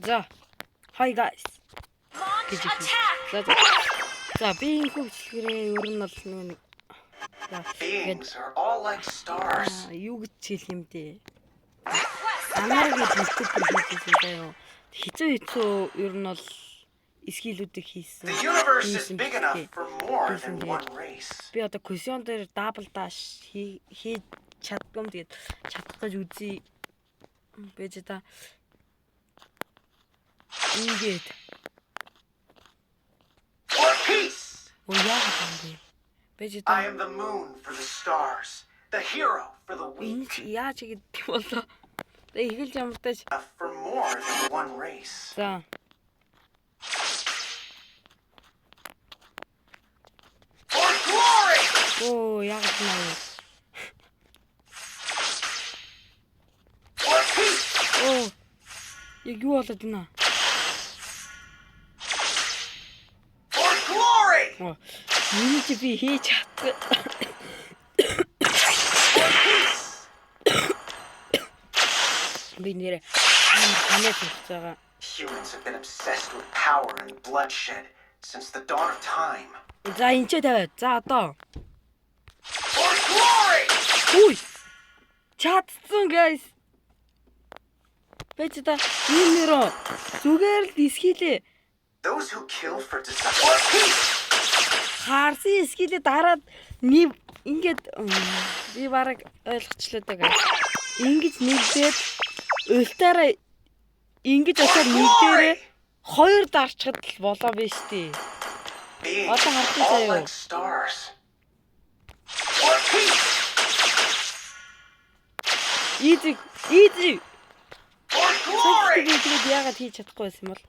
За. Hi guys. За би энэ хөвчлгэрээ ер нь бол нэг Beings are all like stars. юу гэж хэлэх юм бэ? Анаар гэж хэлсэн заяа. Хэцүү ер нь бол эсхийлүүдийг хийсэн. The universe is big enough for more than one race. Би одоо квесион дээр дабл даш хийж чаддгүй юм. Тэгээд чадах гэж үзье. Бэж та ингээд For peace. оо яа гэдэг юм. Бэж I та am the moon for the stars, the hero for the энэ weak, яаж гэдэг болоо. Тэгээд эхэлж амтаж. for more than one race. За. For glory. Оо яа гэдэг юм. For peace. Оо. Яг юу болоод байна? For glory. Оо. Миний чи би хийж чаддаг. Би нэрээ ханаа хийж байгаа. Humans have been obsessed with power and bloodshed since the dawn of time. За энэ ч тавиад. За одоо. For glory. Үй. Чадсан guys. Бэж та энэ нэрөө зүгээр л эсхийлээ. Those who kill for desire. For peace. Харсан эсхийлээ дараад нэг ингээд би бараг ойлгочлоо даа guys. Ингэж нэгдээд ультаараа ингэж очоод нэгдээрээ хоёр дарчхад л болоо биш тий. Beings Одоо харсан all заяа. like stars. For peace. Easy. For glory. Би тэгээд яагаад хийж чадахгүй байсан юм бол.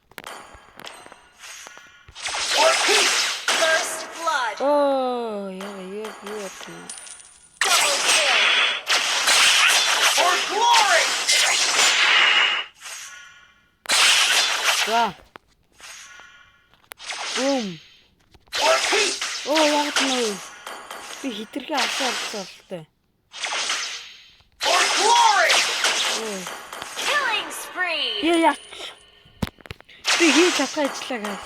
For peace. First blood. Оо яа юу болсон. Double kill. For glory. За. Boom. For peace. Оо яг нь би хитрхи авсан болтой. For glory. Оо. Killing spree. Яа. Би хийж чадхаа ажиллаа guys.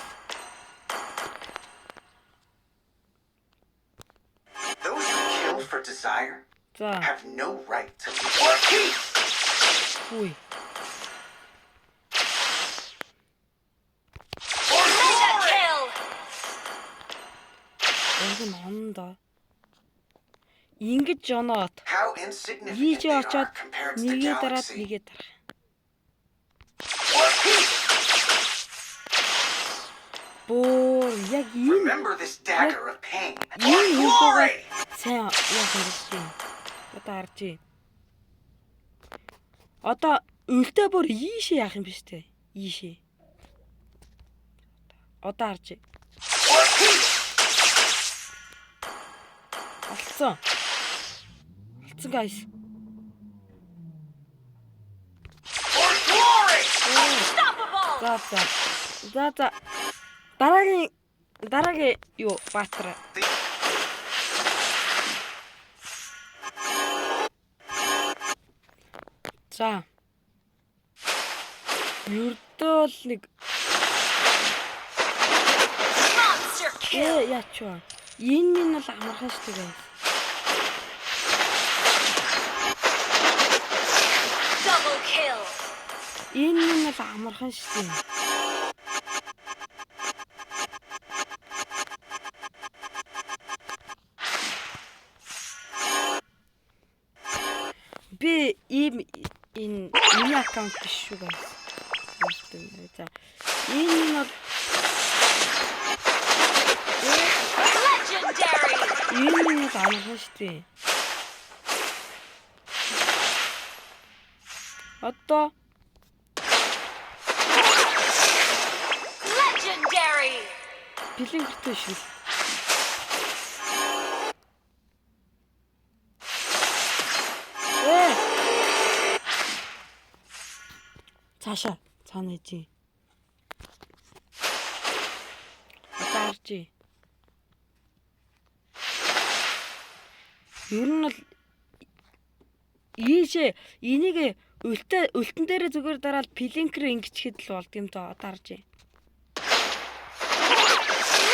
Those who kill for desire За. have no right to live. For peace. Үй. For Mega glory. kill. Яг нь ондоо. Ингэж жоноод How insignificant хийж they are очоод compared to the нэгээ дараад galaxy. нэгээ дарах. For peace. Бөө яг энэ Remember this dagger of pain. For энэ glory. сайн яах юм бэ? Одоо харж ий. Одоо өлтөө бүр ийшээ яах юм бэ штэ? Ийшээ. Одоо харж ий. For peace. Олцсон. Олцсон guys. For glory. Unstoppable. За. Дараагийн юу баатар. За. Юрдөл нэг Monster kill. яачаа. Энэ минь бол амархан шүү дээ. Double kill. Энэ минь бол амархан шүү дээ. Би энэ миний аккаунт биш шүү guys. За. Энэ минь бол Legendary. энэ минь бол амархан шүү дээ. Одоо Legendary. бэлэн гэртэй шүү. Цаашаа цаана ижи. Одоо харжи. Ер нь л ийшээ энийг Өлтөн дээрээ зүгээр дараад плинкер ингэчихэд л болд юм доо. Одоо харж.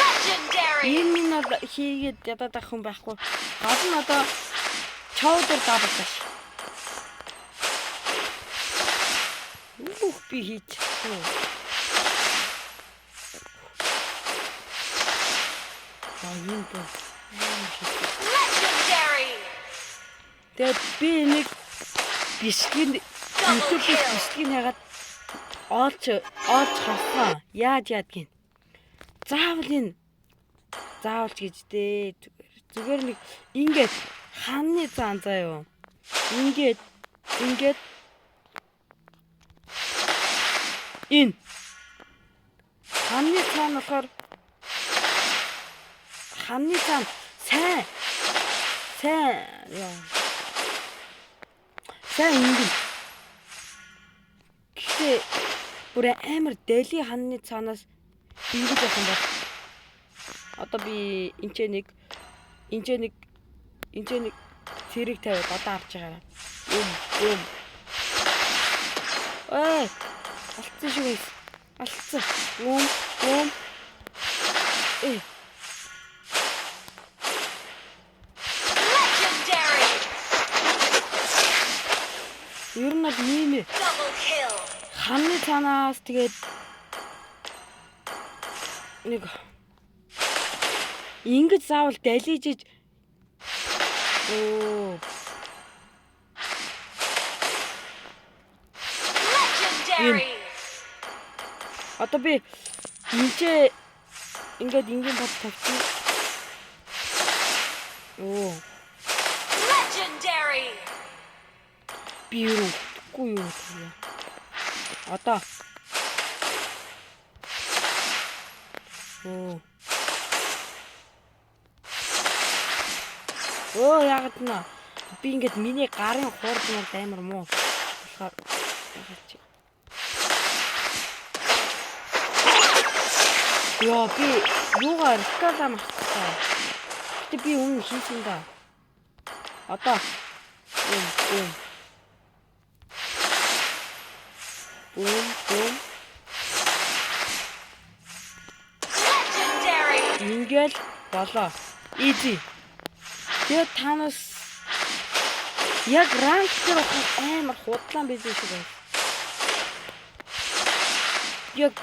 Legendary. Энэ бол хийгээд ядаад авах хүн байхгүй. Гол нь одоо чоудер даблдаш. Би хийчихсэн. Юм бэ? Legendary. Тэгээд би нэг бичлэгийн YouTube-ээс бичлэгийг хагаад олж харсан. Яаж яадгийг. Заавалж гэж дээ. Зүгээр нэг ингээд хааны цаан заа юу. Ингээд энэ хааны цаан болохоор хааны цаан сайн ингээд. Гэхдээ бүр амар дели хааны цаанаас ингэж явах юм бол одоо би энэ ч нэг цэрэг тавиад одоо харж байгаа. Ой. Алдсан шүү guys. Алдсан. Legendary. Ер нь бол ийм Double kill. ханы цаанаас тэгээд нэг ингэж заавал далижж Legendary. одоо би ингээд ингийн бод тавьчих. Legendary. Би юу вэ? Одоо яагаад нэ би ингээд миний гарын хуурд нь амар муу болохоор яа би юугаар рекала мартсан. Гэтэ би өмнө хийсэн да. Одоо Legendary. ингээл болоо. Easy. Тэгээд танаас яг ранк дээр амар худлаан байж шүү дээ. Яг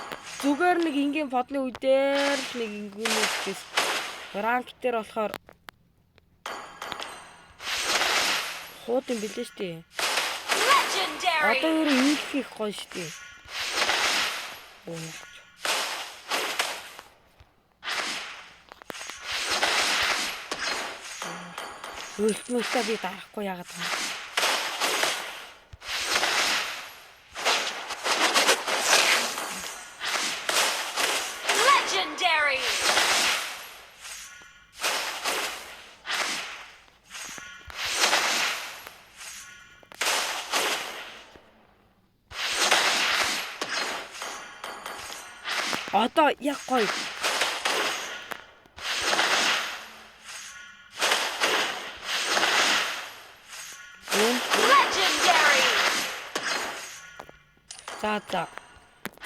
зүгээр нэг ингийн фодны үедэр л нэг ингүүнээс ранк дээр болохоор хууд юм билээ шүү дээ. Legendary. Одоо өөр инх их гоё шүү дээ. Өлтмөлтөө би дарахгүй яагаад вэ? Legendary. Одоо яг гоё. Legendary.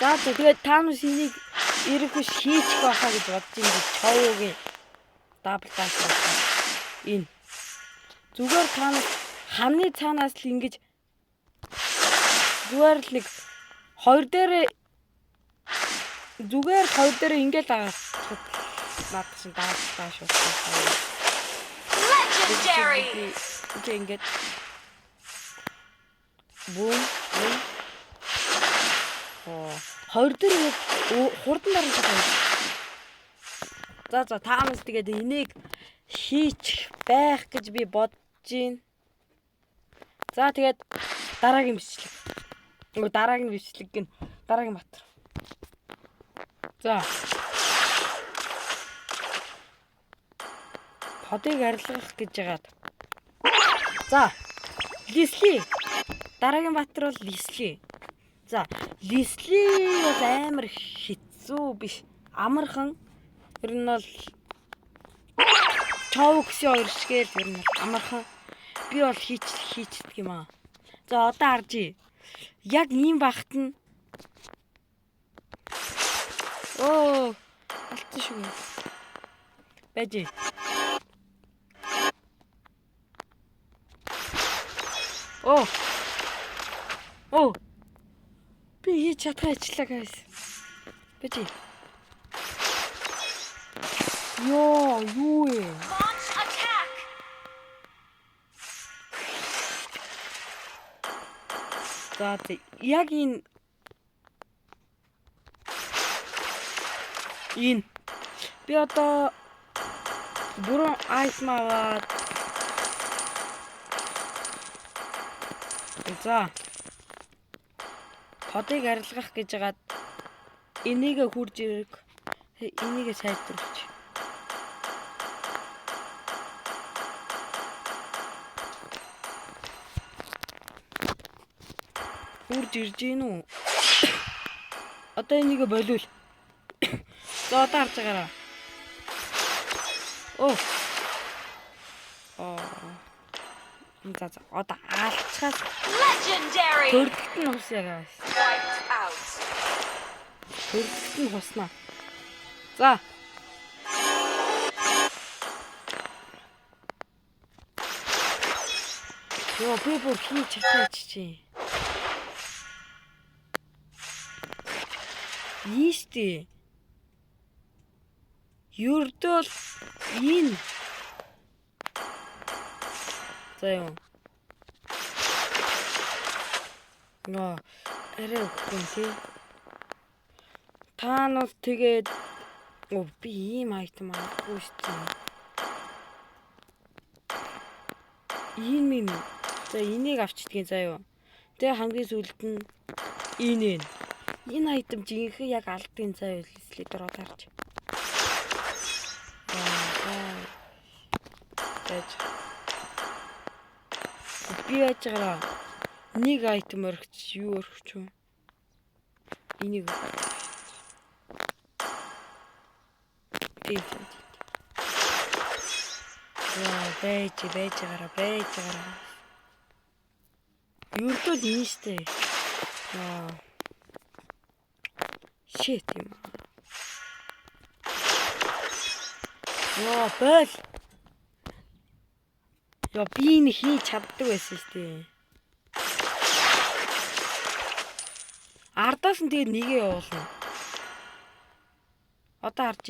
За тэгээд таанус энийг ирэхгүй хийчих байхаа гэж бодож юм би човгийн дабл даш байна. Энэ зүгээр таанус ханы цаанаас л ингэж зүгээр л нэг хоёр дээр ингээл агаад наадсан даш байна. Legendary. Ингээд бум хоёр дээр хурдан дарж байгаа. За таамаас тэгээд энийг хийчих байх гэж би бодож байна. За тэгээд дараагийн бичлэг. Дараагийн бичлэг гин дараагийн бат. За. Подыг арилгах гэж яагаад. За. Лисли. Дараагийн баттар бол Лисли. За, Лисли бол амар хэцүү биш. Амархан. Ер нь бол Чоукси хоёр шигээл ер нь амархан. Би бол хийчдэг юм аа. За, одоо харжий. Яг ийм багт нь. Оо. Алдсан шүү. Байж. Оо. Оо. Би хийж чадхаа ажиллаа guys. Байж. Юу вэ? Launch attack. За яг энэ би одоо бүрэн айтем аваад за подыг арилгах гэж хагаад энийг хурж ирэг энийг сайжруулж хурж ирж гин үү? Одоо энийг болиул. За одоо харж байгаарай. Оо. За одоо алцгаад Legendary. төрөлт нь усяа guys. Wiped out. Төрөлт нь хуснаа. За. Йоо би бүр хийж чадаач чи. Ийштэй. Юрдөл ин. За юу. Ноо арай өгөн тий. Та нар тэгээд би ийм айтем авахгүй шүү дээ. Ийм за энийг авчдгийн заа юу. Тэгээ хамгийн сүүлд нь энэ. Энэ айтем жинхэнэ яг алдгийн заа юу слидер орж. Би яачаараа нэг айтем өргөч юу өргөч юм. Энийг бэж. Юурдөө нээстэй. Shit юм. Бэл. Би энэ хийж чаддаг байсан шүү дээ. Ардаас нь тэгээд нэгээ явуулна. Одоо харж.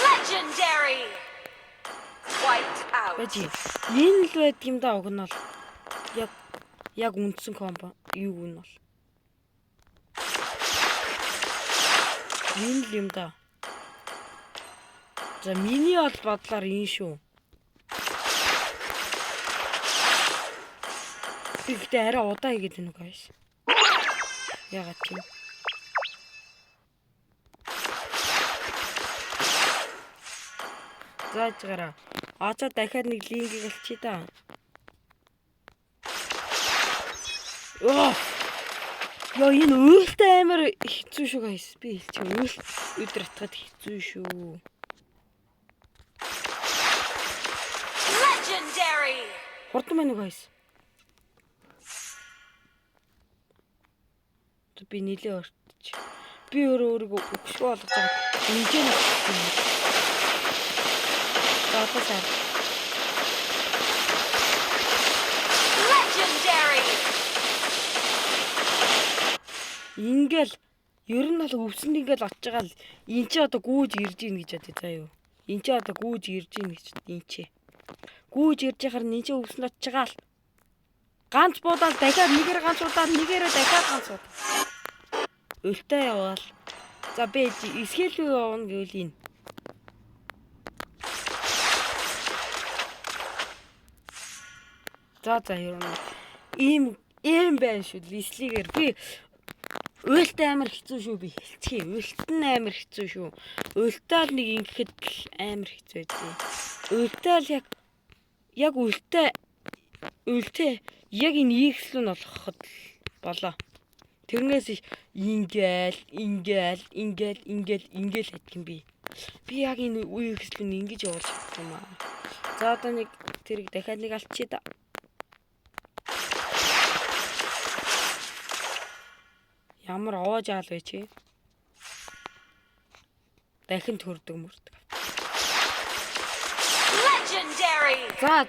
Legendary. Wiped out. Бэж. Энэ л байдаг юм да уг нь бол. Яг үндсэн комбо юу нь бол. Энэ л юм да. За миний бол бодлоор энэ шүү. Би гэхдээ арай удаа хийгээд байна уу guys. Ягаад ч юм. Зааж гараа. Одоо дахиад нэг линкийг алчи да. Ёо энэ үйлдэл амар хэцүү шүү guys. Би хэлчих үйл өдөр атгаад хэцүү шүү. Legendary. Хурдан байна уу guys? Би нилээ өртөж. Би өөрийгөө өгшгүй болгож байгаа. Инжен. Таатасаа. Legendary. Ингээл ер нь бол өвсөнд ингээл очиж байгаа л эн чи одоо гүүж ирж ийн гэж бодъё заа юу. Эн чи одоо гүүж ирж ийн гэж эн чи. Гүүж ирж яхаар эн чи өвсөнд очиж байгаа л ганц буудаад дахиад нэгээр ганц удаад нэгээрээ дахиад ганц удаа. Өлтөө яваал. За би эсхэл рүү явна гэвэл энэ. За ер нь ийм байна шүү. Лислигээр би уйлт амар хэцүү шүү би хэлчихье. Уйлт нь амар хэцүү шүү. Уйлтаал нэг ингэхэд амар хэцүү байдгийг. Уйлтаал яг уйлтаа яг энэ ийхслэн болоход болоо. Тэрнээс ингээл адгин би. Би яг энэ ийхслэн ингэж явуулж чадах юм аа. За одоо нэг тэрийг дахиад нэг алчии да. Амар оож аал вэ чи. Дахин төрдөг мөрдөг. Legendary. За.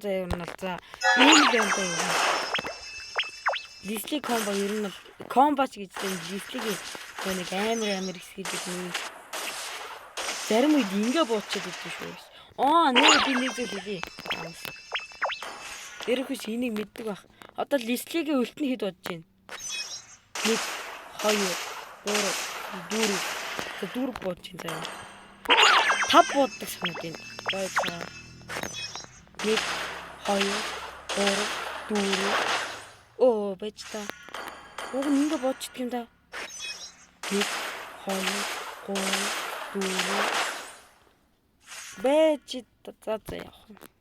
За ер нь л за. Ийм л юм байна. Дислик комбо ер нь комбоч гэж тийм дислигийн нэг амар хэсгийг нэг зарим үед ингээ буучаад идэв шүү. Нэг би нэг зүйл хэлье. Эрхэвч энийг мэддэг байх. Одоо дислигийн өлтний хэд бодож байна? 1 2 3 4 4 бодож байна заяа. 5 боддог санаад байна. Гой цаа. 1 2 3 4 байж та. Уг нь ингээ бодчих юм да. 1 2 3 4 байж та за яах вэ?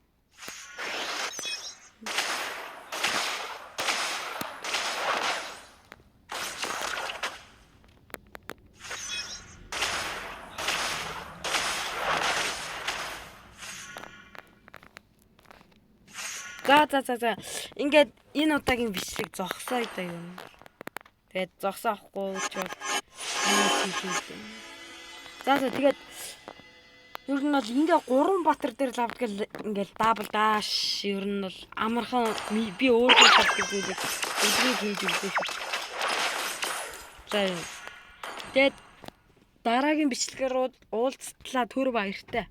За. Ингээд энэ удаагийн бичлэг зогсоо идэ юм. Тэгээд зогсоо авахгүй ч бол тэгээд ер нь бол ингээ 3 батар дээр лавдгал ингээл дабл даш ер нь бол амархан би өөрөө хэлдэг зүйлийг хийж өгдөө шүү. За. Тэгээд дараагийн бичлэгээр уулзтлаа төр баяртай.